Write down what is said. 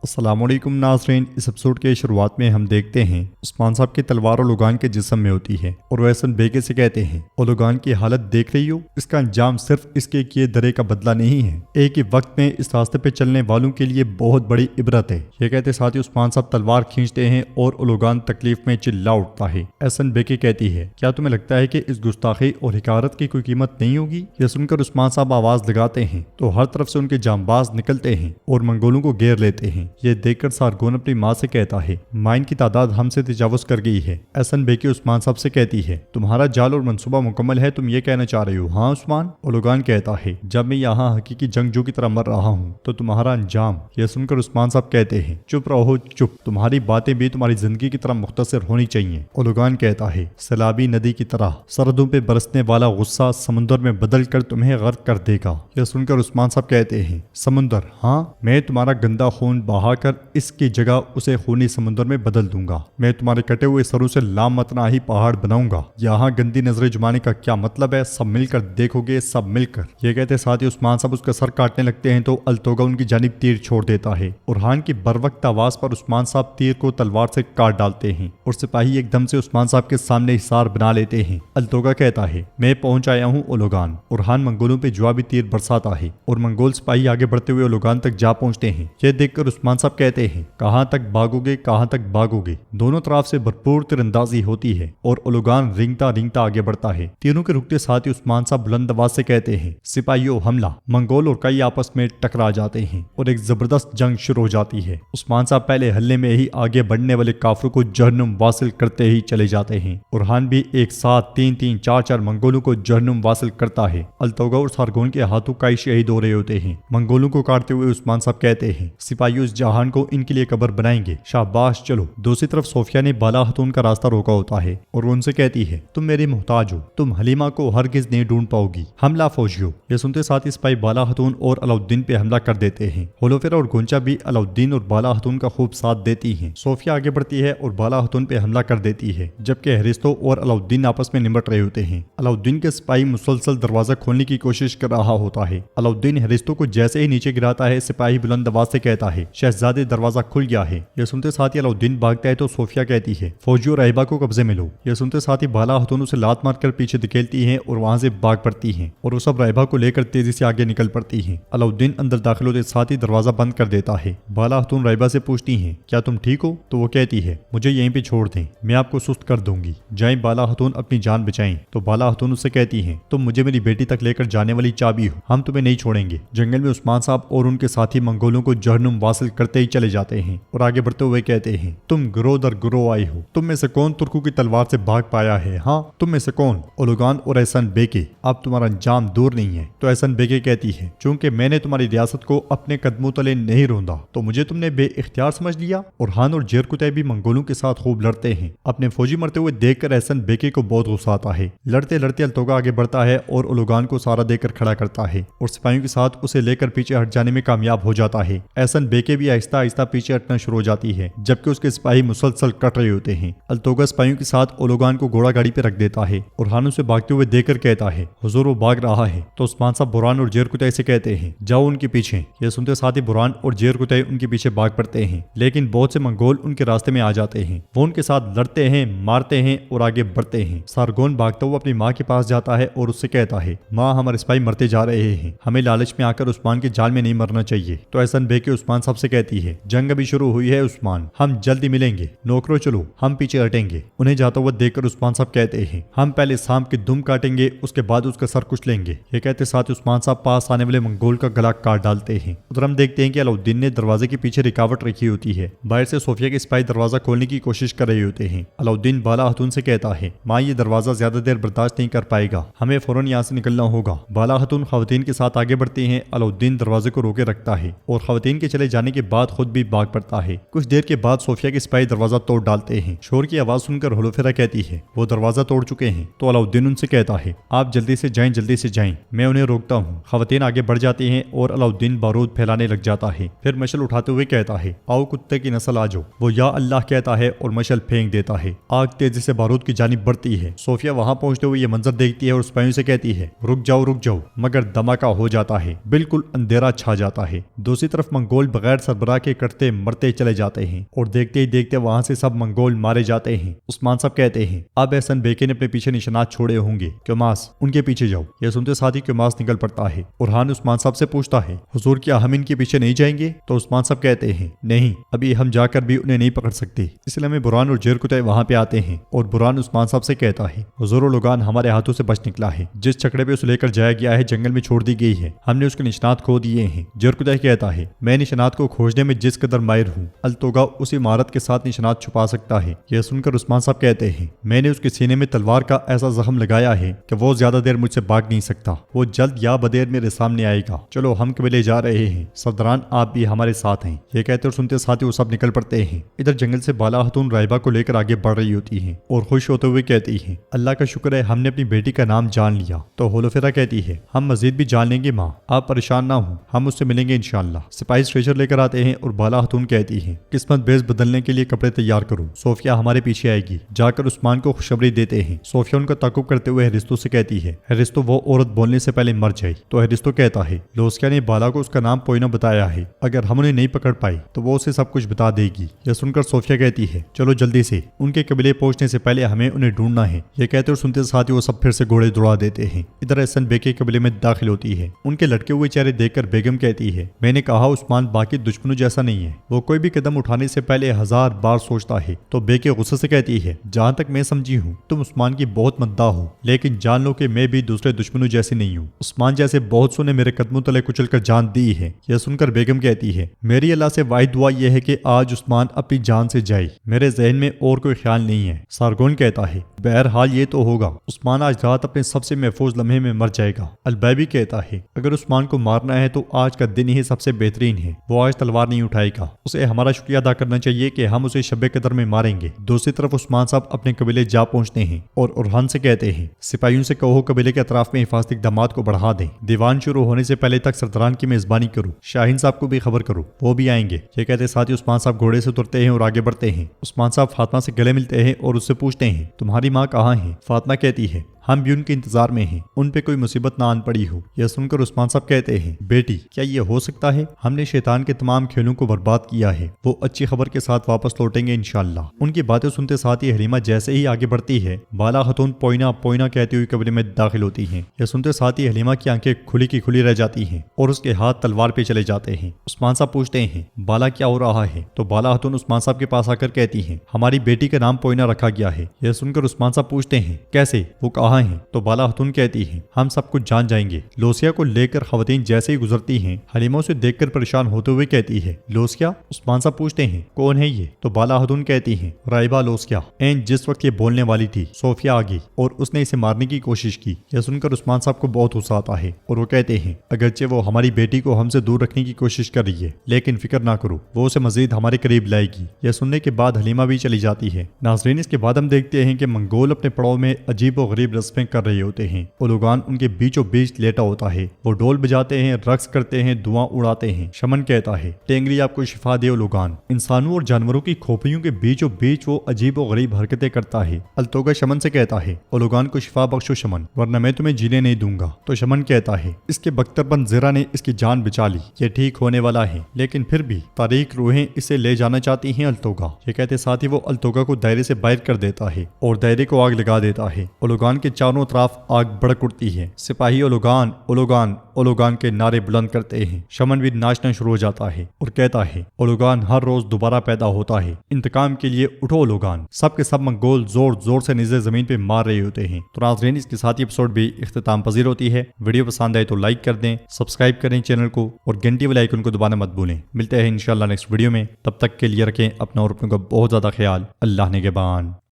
अस्सलाम वालेकुम नाज़रीन। इस एपिसोड के शुरुआत में हम देखते हैं उस्मान साहब की तलवार ओलुगान के जिस्म में होती है और वह हसन बेगे से कहते हैं, ओलुगान की हालत देख रही हो, इसका अंजाम सिर्फ इसके किए दरे का बदला नहीं है, एक ही वक्त में इस रास्ते पे चलने वालों के लिए बहुत बड़ी इबरत है। ये कहते साथ ही उस्मान साहब तलवार खींचते हैं और ओलुगान तकलीफ में चिल्ला उठता है। हसन बेगे कहती है, क्या तुम्हें लगता है कि इस गुस्ताखी और हिकारत की कोई कीमत नहीं होगी? यह सुनकर उस्मान साहब आवाज लगाते हैं तो हर तरफ से उनके जांबाज निकलते हैं और मंगोलों को घेर लेते हैं। ये देखकर सारगोन अपनी माँ से कहता है, माँ इनकी तादाद हमसे तजावुज कर गई है। हसन बेगी उस्मान साहब से कहती है, तुम्हारा जाल और मंसूबा मुकम्मल है, तुम ये कहना चाह रहे हो? हाँ उस्मान। ओलुगान कहता है, जब मैं यहाँ हकीकी जंगजू की तरह मर रहा हूँ तो तुम्हारा अंजाम। यह सुनकर उस्मान साहब कहते हैं, चुप रहो चुप, तुम्हारी बातें भी तुम्हारी जिंदगी की तरह मुख्तसर होनी चाहिए। ओलुगान कहता है, सैलाबी नदी की तरह सरहदों पे बरसने वाला गुस्सा समुद्र में बदल कर तुम्हें गर्क कर देगा। यह सुनकर उस्मान साहब कहते हैं, समुद्र? हाँ, मैं तुम्हारा गंदा खून बहाकर इसकी जगह उसे खूनी समुद्र में बदल दूंगा। मैं तुम्हारे कटे हुए सरों से लामतना ही पहाड़ बनाऊंगा। यहाँ गंदी नजरें जुमाने का क्या मतलब है? सब मिलकर देखोगे, सब मिलकर। ये कहते साथ ही उस्मान साहब उसका सर काटने लगते हैं तो अल्तोगा उनकी जानिब तीर छोड़ देता है। उरहान की बरवक्त आवाज पर उस्मान साहब तीर को तलवार से काट डालते हैं और सिपाही एकदम से उस्मान साहब के सामने हिसार बना लेते हैं। अल्तोगा कहता है, मैं पहुंच आया हूँ ओलुगान। उरहान मंगोलों पे जवाबी तीर बरसाता है और मंगोल सिपाही आगे बढ़ते हुए ओलुगान तक जा पहुंचते हैं। यह देखकर उस्मान साहब कहते हैं, कहां तक भागोगे, कहां तक भागोगे? दोनों तरफ से भरपूर तीरंदाजी होती है और ओलुगान रिंगता रिंगता आगे बढ़ता है। तीरों के रुकते साथ ही उस्मान साहब बुलंद आवाज से कहते हैं, सिपाहियों हमला। मंगोल और कई आपस में टकरा जाते हैं और एक जबरदस्त जंग शुरू हो जाती है। उस्मान साहब पहले हल्ले में ही आगे बढ़ने वाले काफिरों को जहन्नुम वासिल करते ही चले जाते हैं। उरहान भी एक साथ 3-3, 4-4 मंगोलों को जहन्नुम वासिल करता है। अल्तोगा और सारगोन के हाथों कई शहीद हो रहे होते हैं। मंगोलों को काटते हुए उस्मान साहब कहते हैं, सिपाहियों इस जहान को इनके लिए कब्र बनाएंगे, शाबाश चलो। दूसरी तरफ सोफिया ने बाला हतून का रास्ता रोका होता है और वो उनसे कहती है, तुम मेरी मोहताज हो, तुम हलीमा को हरगिज नहीं ढूंढ पाओगी, हमला फौजियों। ये सुनते साथ ही सिपाही बाला हतून और अलाउद्दीन पे हमला कर देते हैं। होलोफेरा और गोंचा भी अलाउद्दीन और बाला हतून का खूब साथ देती हैं। सोफिया आगे बढ़ती है और बाला हतून पे हमला कर देती है, जबकि हरिस्तो और अलाउद्दीन आपस में निमट रहे होते हैं। अलाउद्दीन के सिपाही मुसलसल दरवाजा खोलने की कोशिश कर रहा होता है। अलाउद्दीन हरिस्तो को जैसे ही नीचे गिराता है, सिपाही बुलंद आवाज से कहता है, शहजादे दरवाजा खुल गया है। यह सुनते साथ ही अलाउद्दीन भागता है तो सोफिया कहती है, फौजियों राहिबा को कब्जे में लो। यह सुनते साथ ही बाला हतून उसे लात मारकर पीछे धकेलती हैं और वहां से भाग पड़ती हैं और वो सब राहिबा को लेकर तेजी से आगे निकल पड़ती हैं। अलाउद्दीन अंदर दाखिल होते साथ ही दरवाजा बंद कर देता है। बाला हतून राहिबा से पूछती हैं, क्या तुम ठीक हो? तो वो कहती है, मुझे यहीं पे छोड़ दें, मैं आपको सुस्त कर दूंगी, जाएं बाला हतून अपनी जान बचाएं। तो बाला हतून उससे कहती हैं, तुम मुझे मेरी बेटी तक लेकर जाने वाली चाबी हो, हम तुम्हें नहीं छोड़ेंगे। जंगल में उस्मान साहब और उनके साथी मंगोलों को जहन्नुम वासिल करते ही चले जाते हैं और आगे बढ़ते हुए कहते हैं, तुम गिरोह दर गिरोह आई हो, तुम में से कौन तुर्कों की तलवार से भाग पाया है? हाँ, तुम में से कौन? ओलुगान और हसन बेगे, अब तुम्हारा अंजाम दूर नहीं है। तो हसन बेगे कहती है, चूंकि मैंने तुम्हारी रियासत को अपने कदमों तले नहीं रोंदा तो मुझे तुमने बेइख्तियार समझ लिया। और हान और जेरकुतै भी मंगोलों के साथ खूब लड़ते हैं। अपने फौजी मरते हुए देखकर हसन बेगे को बहुत गुस्सा आता है। लड़ते लड़ते अल्तोगा आगे बढ़ता है और ओलुगान को सहारा देकर खड़ा करता है और सिपाहियों के साथ उसे लेकर पीछे हट जाने में कामयाब हो जाता है। हसन बेगे भी आहिस्ता आहिस्ता पीछे हटना शुरू हो जाती है, जबकि उसके सिपाही मुसलसल कट रहे होते हैं। अल्तोगा सिपाहियों के साथ ओलुगान को घोड़ा गाड़ी पे रख देता है और हान उसे भागते हुए देखकर कहता है, हुजूर वो भाग रहा है। तो उस्मान साहब बुरहान और जेरकुतै से कहते हैं, जाओ उनके पीछे। यह सुनते साथ ही बुरहान और जेरकुतै उनके पीछे भाग पड़ते हैं, लेकिन बहुत से मंगोल उनके रास्ते में आ जाते हैं। वो उनके साथ लड़ते हैं, मारते हैं और आगे बढ़ते हैं। सारगोन भागता हुआ अपनी माँ के पास जाता है और उससे कहता है, माँ हमारे सिपाही मरते जा रहे हैं, हमें लालच में आकर उस्मान के जाल में नहीं मरना चाहिए। तो हसन बेगे उस्मान साहब से कहती है, जंग अभी शुरू हुई है उस्मान, हम जल्दी मिलेंगे, नौकरों चलो, हम पीछे हटेंगे। उन्हें जाता हुआ देखकर उस्मान साहब कहते हैं, हम पहले सांप की दुम काटेंगे, उसके बाद उसका सर कुचलेंगे। ये कहते साथ उस्मान साहब पास आने वाले मंगोल का गला काट डालते हैं। उधर हम देखते हैं कि अलाउद्दीन ने दरवाजे के पीछे रुकावट रखी होती है। बाहर से सोफिया के सिपाही दरवाजा खोलने की कोशिश कर रहे होते हैं। अलाउद्दीन बाला हतून से कहता है, माँ ये दरवाजा ज्यादा देर बर्दाश्त नहीं कर पाएगा, हमें फौरन यहाँ से निकलना होगा। बाला हतून खवातीन के साथ आगे बढ़ती हैं। अलाउद्दीन दरवाजे को रोके रखता है और खवातीन के चले जाने के बाद खुद भी भाग पड़ता है। कुछ देर के बाद सोफिया के सिपाही दरवाजा तोड़ डालते हैं। शोर की आवाज सुनकर होलोफेरा कहती है, वो दरवाजा तोड़ चुके हैं। तो अलाउद्दीन उनसे कहता है, आप जल्दी से जाएं, जल्दी से जाएं, मैं उन्हें रोकता हूँ। खवातीन आगे बढ़ जाती हैं और अलाउद्दीन बारूद फैलाने लग जाता है। फिर मशल उठाते हुए कहता है, आओ कुत्ते की नस्ल आ जाओ। वो या अल्लाह कहता है और मशल फेंक देता है। आग तेजी से बारूद की जानिब बढ़ती है। सोफिया वहां पहुंचते हुए ये मंजर देखती है और सिपाहियों से कहती है, रुक जाओ, मगर धमाका हो जाता है, बिल्कुल अंधेरा छा जाता है। दूसरी तरफ मंगोल बगैर सरबराह के कटते मरते चले जाते हैं और देखते ही देखते वहां से सब मंगोल मारे जाते हैं। उस्मान साहब कहते हैं अब एहसन बेके ने अपने पीछे निशानात छोड़े होंगे, क्योमास उनके पीछे जाओ। यह सुनते साथ ही क्योमास निकल पड़ता है। उरहान उस्मान साहब से पूछता है हुजूर क्या हम इनके पीछे नहीं जाएंगे? तो उस्मान साहब कहते हैं नहीं, अभी हम जाकर भी उन्हें नहीं पकड़ सकते, इसलिए हमें बुरहान और जेरकुतै वहां पे आते हैं। और बुरहान उस्मान साहब से कहता है हुजूर लोगान हमारे हाथों से बच निकला है, जिस छकड़े पे उसे लेकर जाया गया है जंगल में छोड़ दी गई है, हमने उसके निशानात खो दिए हैं। जेरकुतै कहता है मैं निशानात को खोजने में जिस कदर माहिर हूँ, अल्तोगा उसी इमारत के साथ निशानात छुपा सकता है। यह सुनकर उस्मान साहब कहते हैं मैंने उसके सीने में तलवार का ऐसा जख्म लगाया है कि वो ज्यादा देर मुझसे भाग नहीं सकता, वो जल्द या बदेर मेरे सामने आएगा। चलो हम कबीले जा रहे हैं, सरदारान आप भी हमारे साथ हैं। ये कहते और सुनते साथ ही वो सब निकल पड़ते हैं। इधर जंगल से बाला हतून राइबा को लेकर आगे बढ़ रही होती है और खुश होते हुए कहती है अल्लाह का शुक्र है हमने अपनी बेटी का नाम जान लिया। तो होलोफेरा कहती है हम मजीद भी जान लेंगे माँ, आप परेशान ना हो, हम उससे मिलेंगे इंशाअल्लाह। सिपाही स्ट्रेचर लेकर आते हैं और बाला हतून कहती है किस्मत बेस बदलने के लिए कपड़े तैयार करो, सोफिया हमारे पीछे आएगी। जाकर उस्मान को खुशखबरी देते हैं। सोफिया उनका ताकुब करते हुए हरिस्तों से कहती है हरिस्तो वो औरत बोलने से पहले मर जाए। तो हरिस्तो कहता है लोस्किया ने बाला को उसका नाम पोइना बताया है, अगर हम उन्हें नहीं पकड़ पाए तो वो उसे सब कुछ बता देगी। यह सुनकर सोफिया कहती है चलो जल्दी से, उनके कबीले पहुंचने से पहले हमें उन्हें ढूंढना है। यह कहते और सुनते साथ ही वो सब फिर से घोड़े दौड़ा देते हैं। इधर एहसन बेके कबीले में दाखिल होती है। उनके लटके हुए चेहरे देखकर बेगम कहती है मैंने कहा उस्मान बाकी दुश्मनों जैसा नहीं है, वो कोई भी कदम उठाने से पहले 1000 बार सोचता है। तो बेके गुस्से से कहती है जहां तक मैं समझी हूँ तुम उस्मान की बहुत मद्दाह हो, लेकिन जान लो कि मैं भी दूसरे दुश्मनों जैसी नहीं हूँ। उस्मान जैसे बहुत सो ने मेरे कदमों तले कुचल कर जान दी है। यह सुनकर बेगम कहती है मेरी अल्लाह से वाहिद दुआ यह है कि आज उस्मान अपनी जान से जाए, मेरे जहन में और कोई ख्याल नहीं है। सारगोन कहता है बहरहाल ये तो होगा, उस्मान आज रात अपने सबसे महफूज लम्हे में मर जाएगा। अलबैबी कहता है अगर उस्मान को मारना है तो आज का दिन ही सबसे बेहतरीन है, वो आज तलवार नहीं उठाएगा, उसे हमारा शुक्रिया अदा करना चाहिए कि हम उसे शब्बे कदर में मारेंगे। दूसरी तरफ उस्मान साहब अपने कबीले जा पहुंचते हैं और उरहान से कहते हैं सिपाहियों से कहो कबीले के अतराफ में हिफाजती इक़दामात को बढ़ा दें, दीवान शुरू होने से पहले तक सरदारान की मेजबानी करो, शाहीन साहब को भी खबर करो, वो भी आएंगे। ये कहते साथ ही उस्मान साहब घोड़े से उतरते हैं और आगे बढ़ते हैं। उस्मान साहब फातिमा से गले मिलते हैं और उससे पूछते हैं तुम्हारी माँ कहाँ है? फातिमा कहती है हम भी उनके इंतजार में हैं, उन पे कोई मुसीबत ना आन पड़ी हो। यह सुनकर उस्मान साहब कहते हैं बेटी क्या ये हो सकता है? हमने शैतान के तमाम खेलों को बर्बाद किया है, वो अच्छी खबर के साथ वापस लौटेंगे इंशाअल्लाह। उनकी बातें सुनते साथ ही हलीमा जैसे ही आगे बढ़ती है बाला खतून पोइना पोइना कहती हुई कमरे में दाखिल होती है। यह सुनते साथ ही हलीमा की आंखें खुली की खुली रह जाती हैं और उसके हाथ तलवार पे चले जाते हैं। उस्मान साहब पूछते हैं बाला क्या हो रहा है? तो बाला खतून उस्मान साहब के पास आकर कहती है हमारी बेटी का नाम पोइना रखा गया है। यह सुनकर उस्मान साहब पूछते हैं कैसे, वो कहाँ है? तो बाला खतून कहती है हम सब कुछ जान जाएंगे। लोसिया को लेकर खवातीन जैसे ही गुजरती हैं हलीमा उसे देखकर परेशान होते हुए कहती है लोसिया? उस्मान साहब पूछते हैं कौन है ये? तो बाला खतून कहती है राइबा लोसिया। एन जिस वक्त ये बोलने वाली थी सोफिया आ गई और उसने इसे मारने की कोशिश की। यह सुनकर उस्मान साहब को बहुत गुस्सा आता है और वो कहते हैं अगरचे वो हमारी बेटी को हमसे दूर रखने की कोशिश कर रही है, लेकिन फिक्र ना करो, वो उसे मजीद हमारे करीब लाएगी। यह सुनने के बाद हलीमा भी चली जाती है। नाज़रीन इसके बाद हम देखते हैं कि मंगोल अपने पड़ाव में अजीब और गरीब रस्में कर रहे होते हैं। ओलुगान उनके बीचों बीच लेटा होता है, वो ढोल बजाते हैं, रक्स करते हैं, धुआं उड़ाते हैं। शमन कहता है टेंगरी आपको शिफा दे ओलुगान। इंसानों और जानवरों की खोपड़ियों के बीचों बीच वो अजीब और गरीब हरकतें करता है। अल्तोगा शमन से कहता है ओलुगान को शिफा बख्शो शमन, वरना मैं तुम्हें जीने नहीं दूंगा। तो शमन कहता है इसके बख्तरबंद ज़रा ने इसकी जान बचा ली, ये ठीक होने वाला है, लेकिन फिर भी तारीख रूहें इसे ले जाना चाहती हैं अल्तोगा। ये कहते साथ ही वो अल्तोगा को दायरे से बाहर कर देता है और दायरे को आग लगा देता है। ओलुगान के चारों तरफ आग भड़क उठती है। सिपाही ओलुगान ओलुगान ओलुगान के नारे बुलंद करते हैं। शमन भी नाचना शुरू हो जाता है और कहता है ओलुगान हर रोज दोबारा पैदा होता है, इंतकाम के लिए उठो ओलुगान। सब के सब मंगोल जोर जोर से निज़े जमीन पे मार रहे होते हैं। तो नाज़रीन इसके साथ ही एपिसोड भी इख्तिताम पजीर होती है। वीडियो पसंद आए तो लाइक कर दें, सब्सक्राइब करें चैनल को और घंटी वाले आइकन को दबाना मत भूलें। मिलते हैं इंशाल्लाह नेक्स्ट वीडियो में, तब तक के लिए रखें अपना और अपनों का बहुत ज्यादा ख्याल। अल्लाह निगहबान।